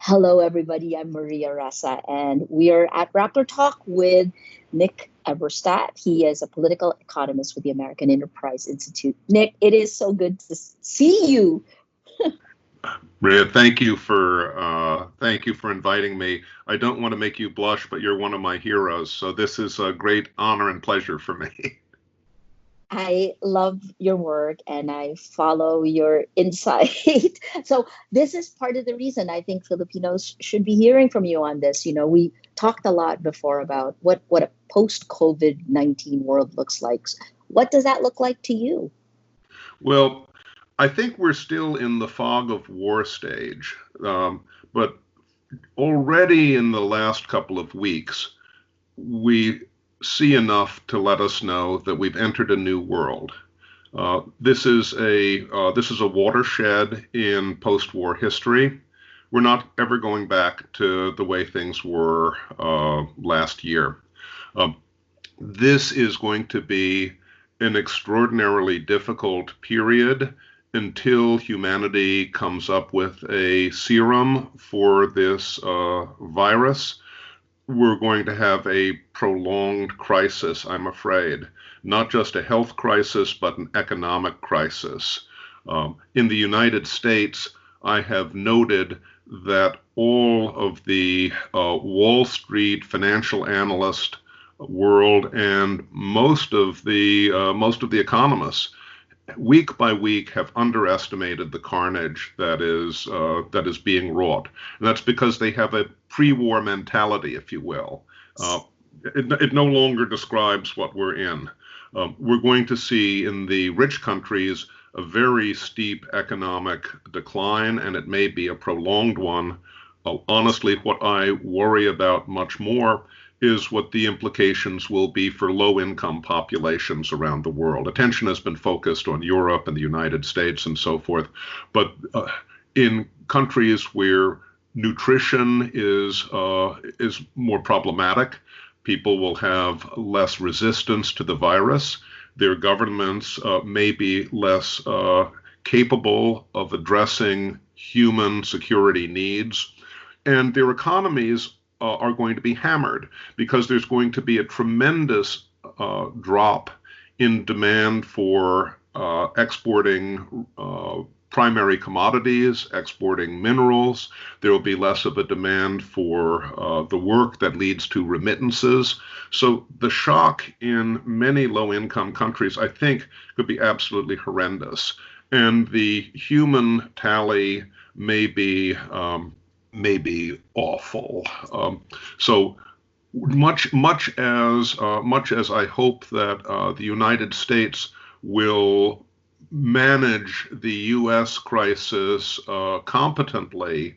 Hello, everybody. I'm Maria Ressa, and we are at Rappler Talk with Nick Eberstadt. He is a political economist with the American Enterprise Institute. Nick, it is so good to see you. Maria, thank you for inviting me. I don't want to make you blush, but you're one of my heroes, so this is a great honor and pleasure for me. I love your work and I follow your insight. So this is part of the reason I think Filipinos should be hearing from you on this. We talked a lot before about what a post-COVID-19 world looks like. What does that look like to you? Well, I think we're still in the fog of war stage, but already in the last couple of weeks, we see enough to let us know that we've entered a new world. This is a watershed in post-war history. We're not ever going back to the way things were last year. This is going to be an extraordinarily difficult period until humanity comes up with a serum for this virus. We're going to have a prolonged crisis, I'm afraid. Not just a health crisis, but an economic crisis. In the United States, I have noted that all of the Wall Street financial analyst world and most of the economists, week by week, have underestimated the carnage that is being wrought. And that's because they have a pre-war mentality, if you will. It no longer describes what we're in. We're going to see in the rich countries a very steep economic decline, and it may be a prolonged one. Honestly, what I worry about much more is what the implications will be for low-income populations around the world. Attention has been focused on Europe and the United States and so forth, but in countries where nutrition is more problematic, people will have less resistance to the virus. Their governments may be less capable of addressing human security needs, and their economies are going to be hammered because there's going to be a tremendous drop in demand for exporting primary commodities, exporting minerals. There will be less of a demand for the work that leads to remittances. So the shock in many low-income countries, I think, could be absolutely horrendous. And the human tally may be awful. So much as I hope that the United States will manage the U.S. crisis competently,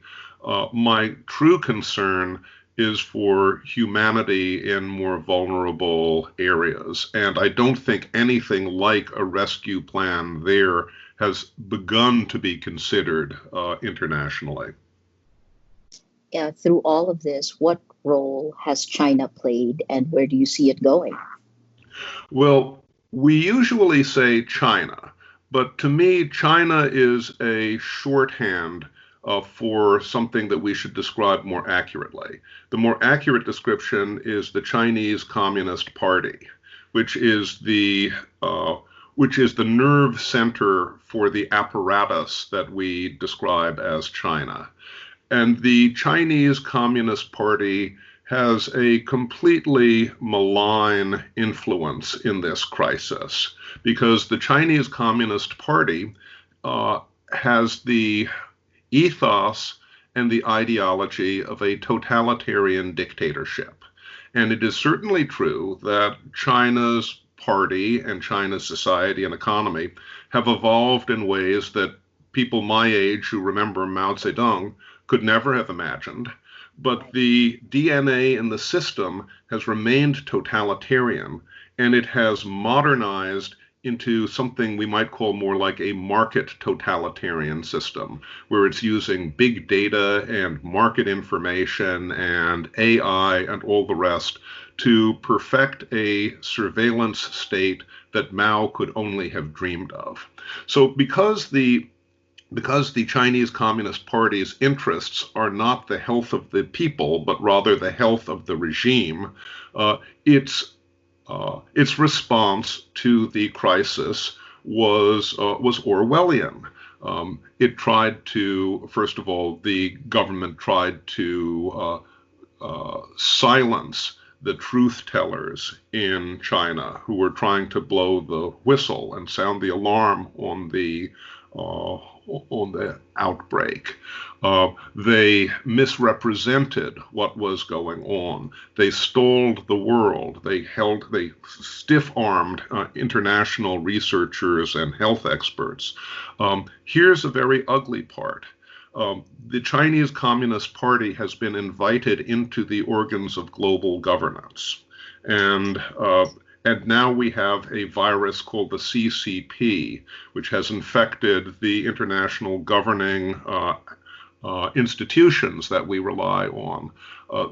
my true concern is for humanity in more vulnerable areas. And I don't think anything like a rescue plan there has begun to be considered internationally. Through all of this, what role has China played and where do you see it going? Well, we usually say China, but to me, China is a shorthand for something that we should describe more accurately. The more accurate description is the Chinese Communist Party, which is the nerve center for the apparatus that we describe as China. And the Chinese Communist Party has a completely malign influence in this crisis because the Chinese Communist Party has the ethos and the ideology of a totalitarian dictatorship. And it is certainly true that China's party and China's society and economy have evolved in ways that people my age who remember Mao Zedong could never have imagined, but the DNA in the system has remained totalitarian, and it has modernized into something we might call more like a market totalitarian system, where it's using big data and market information and AI and all the rest to perfect a surveillance state that Mao could only have dreamed of. So because the because the Chinese Communist Party's interests are not the health of the people, but rather the health of the regime, uh, its its response to the crisis was Orwellian. It tried to, first of all, the government tried to silence the truth tellers in China who were trying to blow the whistle and sound the alarm on the outbreak. They misrepresented what was going on. They stalled the world. They stiff-armed international researchers and health experts. Here's a very ugly part. The Chinese Communist Party has been invited into the organs of global governance. And now we have a virus called the CCP, which has infected the international governing institutions that we rely on.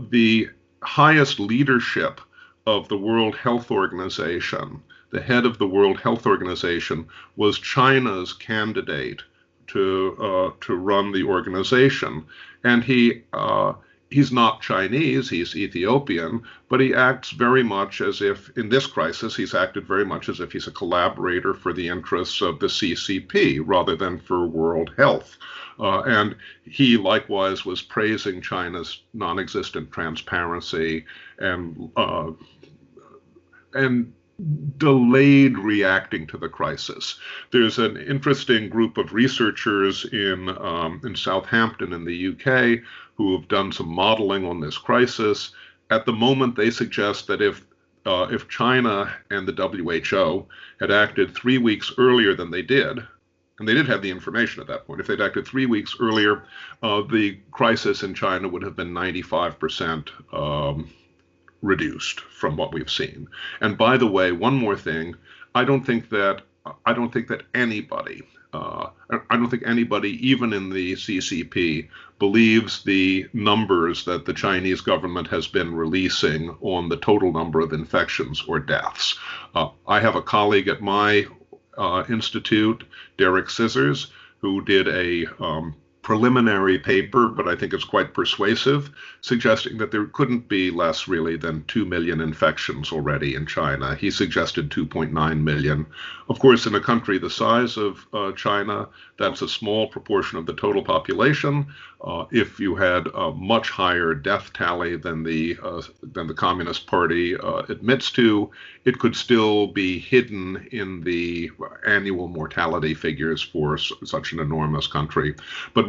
The highest leadership of the World Health Organization, the head of the World Health Organization, was China's candidate to run the organization, and he's not Chinese, he's Ethiopian, but he acts very much as if, in this crisis, he's acted very much as if he's a collaborator for the interests of the CCP rather than for world health. And he likewise was praising China's non-existent transparency and delayed reacting to the crisis. There's an interesting group of researchers in Southampton in the UK who have done some modeling on this crisis. At the moment, they suggest that if China and the WHO had acted 3 weeks earlier than they did, and they did have the information at that point, if they'd acted 3 weeks earlier, the crisis in China would have been 95% reduced from what we've seen. And by the way, one more thing, I don't think that anybody, even in the CCP, believes the numbers that the Chinese government has been releasing on the total number of infections or deaths. I have a colleague at my institute, Derek Scissors, who did a preliminary paper, but I think it's quite persuasive, suggesting that there couldn't be less really than 2 million infections already in China. He suggested 2.9 million. Of course, in a country the size of China, that's a small proportion of the total population. If you had a much higher death tally than the Communist Party admits to, it could still be hidden in the annual mortality figures for such an enormous country. But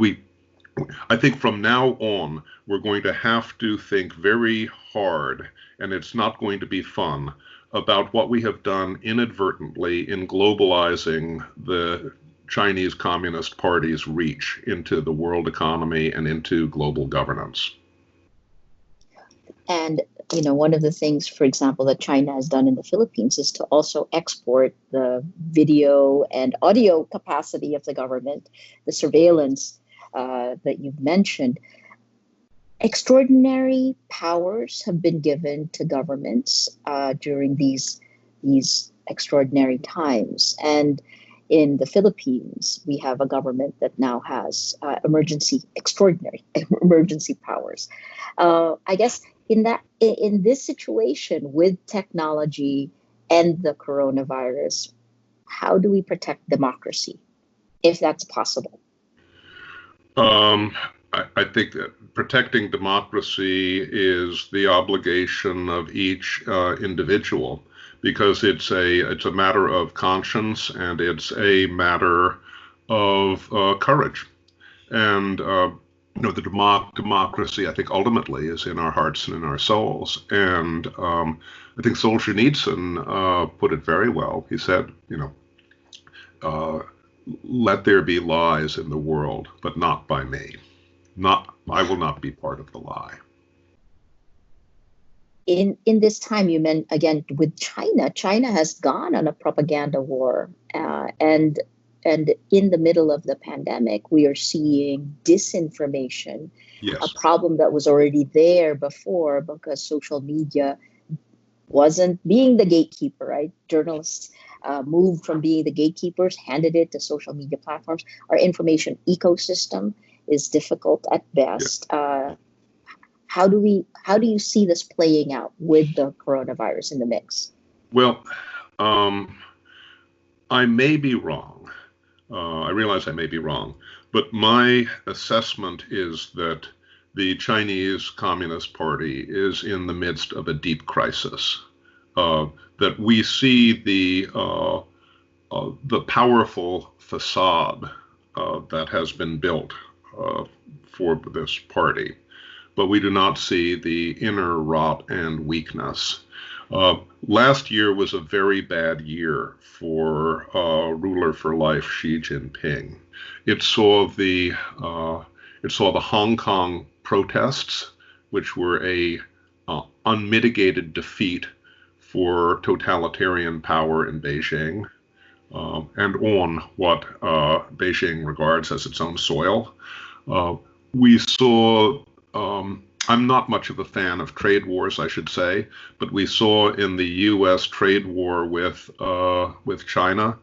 I think from now on, we're going to have to think very hard, and it's not going to be fun, about what we have done inadvertently in globalizing the Chinese Communist Party's reach into the world economy and into global governance. And, one of the things, for example, that China has done in the Philippines is to also export the video and audio capacity of the government, the surveillance that you've mentioned. Extraordinary powers have been given to governments during these extraordinary times. And in the Philippines, we have a government that now has extraordinary emergency powers. I guess in this situation with technology and the coronavirus, how do we protect democracy, if that's possible? I think that protecting democracy is the obligation of each individual, because it's a matter of conscience and it's a matter of courage. And the democracy, I think, ultimately is in our hearts and in our souls. And I think Solzhenitsyn put it very well. He said, let there be lies in the world, but not by me. I will not be part of the lie. In this time, you meant again with China. China has gone on a propaganda war, and in the middle of the pandemic, we are seeing disinformation, yes, a problem that was already there before because social media wasn't being the gatekeeper, right? Journalists moved from being the gatekeepers, handed it to social media platforms. Our information ecosystem is difficult at Yeah. best. How do you see this playing out with the coronavirus in the mix? Well, um, I may be wrong. I realize I may be wrong, but my assessment is that the Chinese Communist Party is in the midst of a deep crisis. Uh, that we see the powerful facade that has been built uh, for this party, but we do not see the inner rot and weakness. Uh, Last year was a very bad year for ruler for life Xi Jinping. It saw the uh, it saw the Hong Kong protests, which were a unmitigated defeat for totalitarian power in Beijing, and on what Beijing regards as its own soil. Uh, we saw, I'm not much of a fan of trade wars, I should say, but we saw in the U.S. trade war with China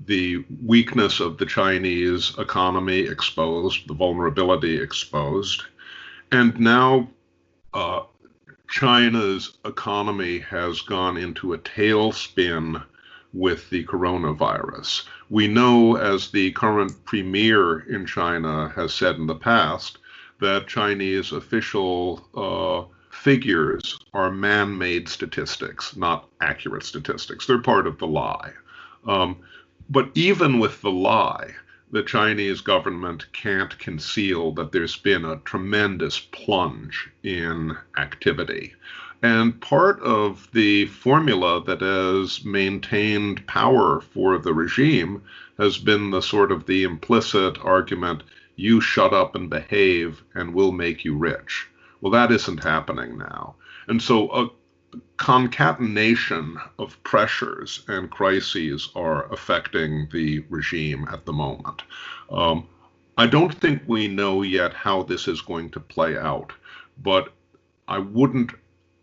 the weakness of the Chinese economy exposed, the vulnerability exposed, and now uh, China's economy has gone into a tailspin with the coronavirus. We know, as the current premier in China has said in the past, that Chinese official figures are man made statistics, not accurate statistics. They're part of the lie. Um, but even with the lie, the Chinese government can't conceal that there's been a tremendous plunge in activity. And part of the formula that has maintained power for the regime has been the sort of the implicit argument, you shut up and behave and we'll make you rich. Well, that isn't happening now. And so a concatenation of pressures and crises are affecting the regime at the moment. Um, I don't think we know yet how this is going to play out, but I wouldn't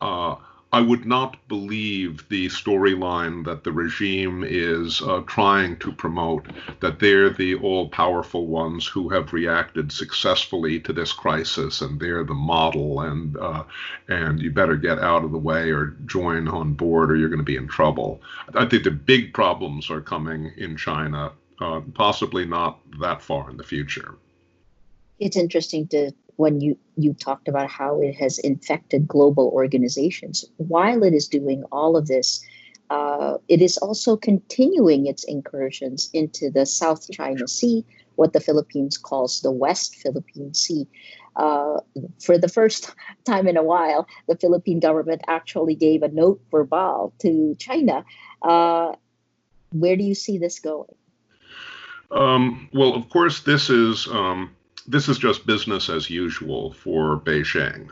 uh, I would not believe the storyline that the regime is trying to promote, that they're the all-powerful ones who have reacted successfully to this crisis, and they're the model, and you better get out of the way or join on board, or you're going to be in trouble. I think the big problems are coming in China, possibly not that far in the future. It's interesting to when you talked about how it has infected global organizations. While it is doing all of this, it is also continuing its incursions into the South China Sea, what the Philippines calls the West Philippine Sea. For the first time in a while, the Philippine government actually gave a note verbal to China. Where do you see this going? Well, of course, this is just business as usual for Beijing.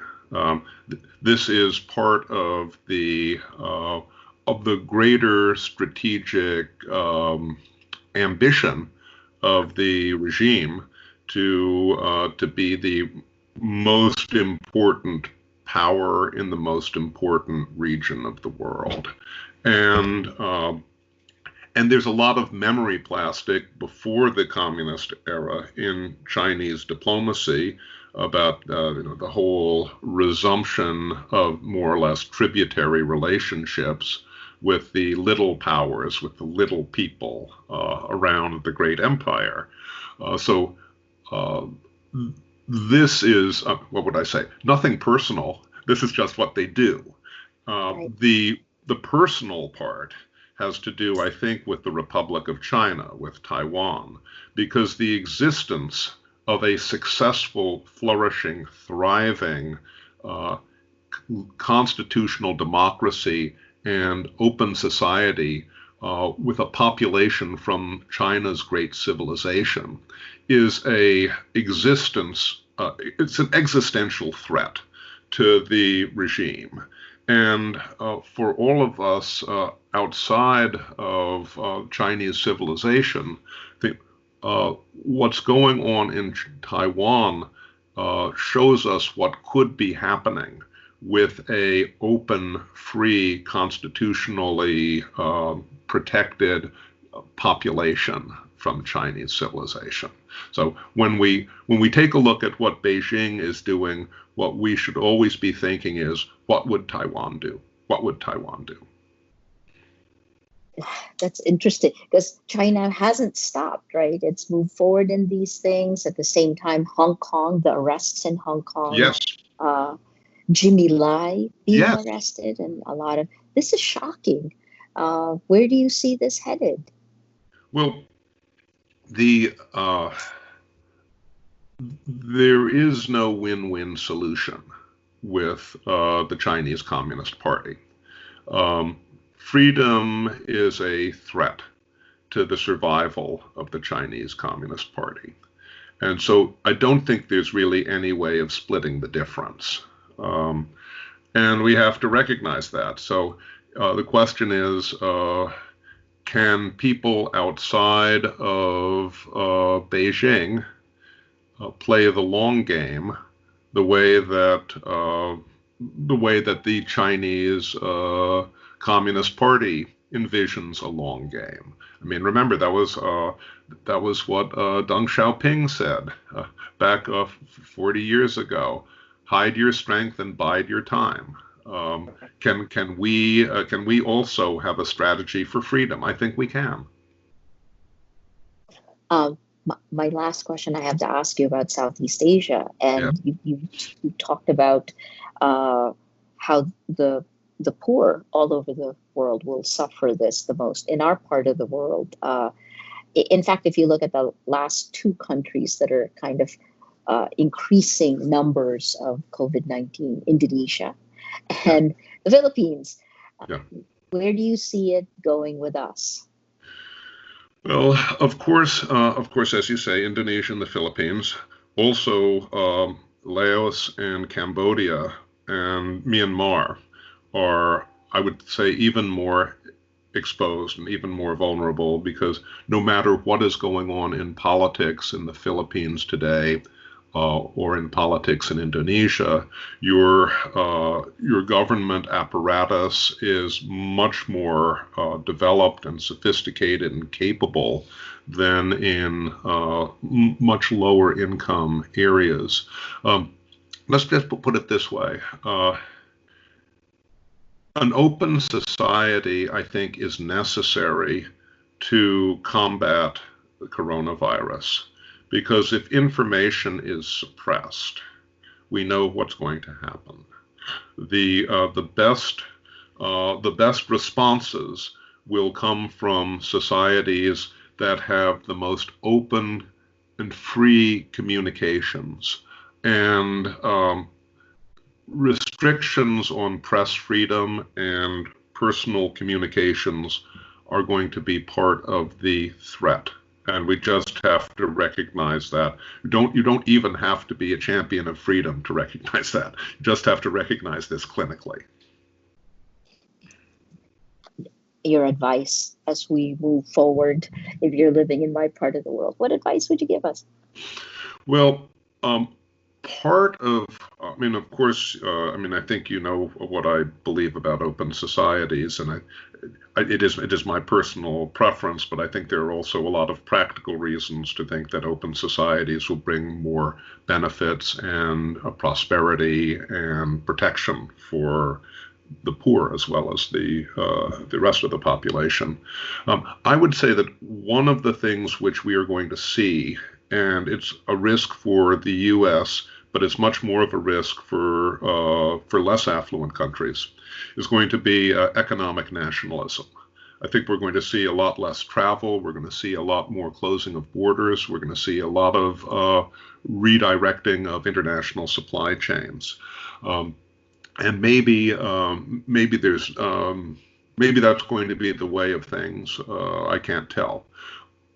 This is part of the greater strategic ambition of the regime to be the most important power in the most important region of the world, and and there's a lot of memory plastic before the communist era in Chinese diplomacy about the whole resumption of more or less tributary relationships with the little powers, with the little people around the great empire. So this is, what would I say? Nothing personal. This is just what they do. Right. The personal part has to do, I think, with the Republic of China, with Taiwan, because the existence of a successful, flourishing, thriving constitutional democracy and open society with a population from China's great civilization is it's an existential threat to the regime. And for all of us outside of Chinese civilization, I think what's going on in Taiwan shows us what could be happening with a open, free, constitutionally protected population from Chinese civilization. So when we take a look at what Beijing is doing, what we should always be thinking is, what would Taiwan do? What would Taiwan do? That's interesting because China hasn't stopped, right? It's moved forward in these things. At the same time, Hong Kong, the arrests in Hong Kong, Yes, uh, Jimmy Lai being yes. arrested, and a lot of this is shocking. Where do you see this headed? Well, the there is no win-win solution with the Chinese Communist Party. Freedom is a threat to the survival of the Chinese Communist Party. And so I don't think there's really any way of splitting the difference. And we have to recognize that. So the question is, can people outside of Beijing play the long game the way that the Chinese Communist Party envisions a long game? I mean, remember that was what Deng Xiaoping said back 40 years ago. Hide your strength and bide your time. Can we also have a strategy for freedom? I think we can. My last question I have to ask you about Southeast Asia, Yeah. and you talked about how the poor all over the world will suffer this the most. In our part of the world, in fact, if you look at the last two countries that are kind of increasing numbers of COVID-19, Indonesia Yeah. and the Philippines, Yeah. where do you see it going with us? Well, of course, as you say, Indonesia and the Philippines, also Laos and Cambodia and Myanmar are, I would say, even more exposed and even more vulnerable because no matter what is going on in politics in the Philippines today, or in politics in Indonesia, your government apparatus is much more developed and sophisticated and capable than in much lower income areas. Let's just put it this way. An open society, I think, is necessary to combat the coronavirus. Because if information is suppressed, we know what's going to happen. The best responses will come from societies that have the most open and free communications, and restrictions on press freedom and personal communications are going to be part of the threat. And we just have to recognize that. You don't even have to be a champion of freedom to recognize that. You just have to recognize this clinically. Your advice as we move forward, if you're living in my part of the world, what advice would you give us? Well, of course, I think you know what I believe about open societies, and it is my personal preference, but I think there are also a lot of practical reasons to think that open societies will bring more benefits and prosperity and protection for the poor as well as the rest of the population. I would say that one of the things which we are going to see, and it's a risk for the U.S., but it's much more of a risk for less affluent countries, is going to be economic nationalism. I think we're going to see a lot less travel. We're going to see a lot more closing of borders. We're going to see a lot of redirecting of international supply chains. And maybe that's going to be the way of things. I can't tell.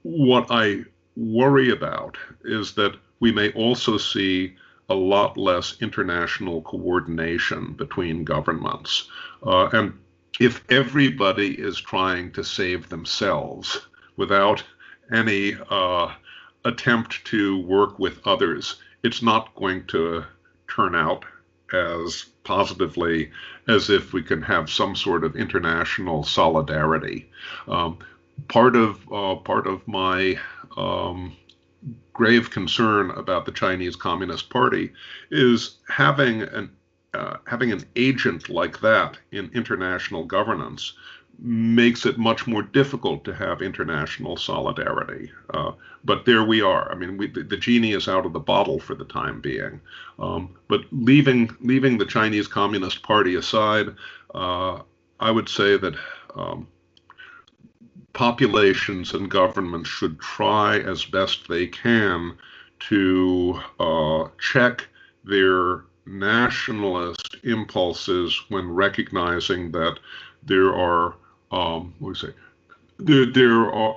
What I worry about is that we may also see a lot less international coordination between governments. And if everybody is trying to save themselves without any attempt to work with others, it's not going to turn out as positively as if we can have some sort of international solidarity. Um, part of my grave concern about the Chinese Communist Party is having an agent like that in international governance makes it much more difficult to have international solidarity. But there we are. I mean, the genie is out of the bottle for the time being. But leaving the Chinese Communist Party aside, I would say that populations and governments should try as best they can to check their nationalist impulses when recognizing that there are, what do we say, there are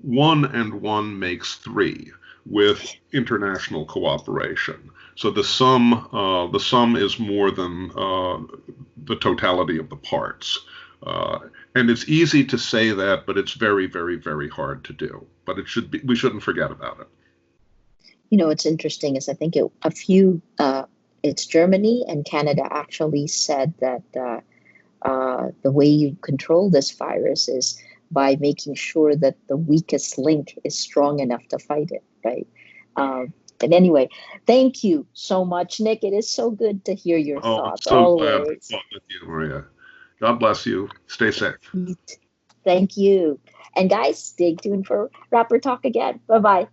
one and one makes three with international cooperation. So the sum is more than the totality of the parts. Uh, and it's easy to say that, but it's very, very, very hard to do. But we shouldn't forget about it. What's interesting is I think it's Germany and Canada actually said that the way you control this virus is by making sure that the weakest link is strong enough to fight it, right? And anyway, thank you so much, Nick. It is so good to hear your Oh, I'm thoughts so glad to always. talk with you, Maria. God bless you. Stay safe. Thank you. And guys, stay tuned for Rapper Talk again. Bye bye.